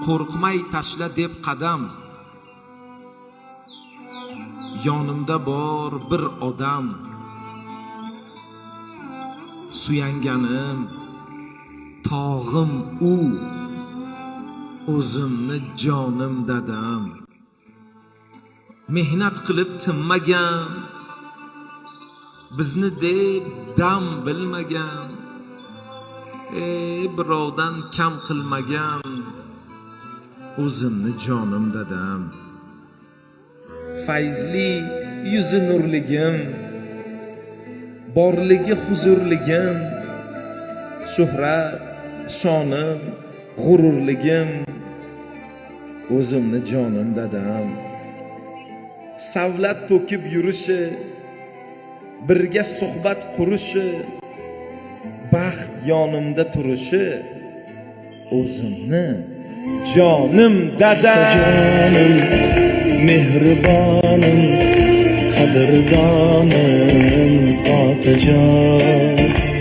qo'rqmay tashla deb qadam. Yonimda bor bir odam, suyanganim, tog'im u, o'zimni jonim dadam. Mehnat qilib tinmagan, bizni deb dam bilmagan, birovdan kam qilmagan, o'zimni jonim dadam. Fayzli yuzi nurligim, borligi huzurligim, shuhrat, shonim, g'ururligim, o'zimni jonim dadam. Savlat to'kib yurishi, birga suhbat qurishi, baxt yonimda turishi, o'zimni jonim dadam. Jonim, mehribonim, qadrdonim, otajon.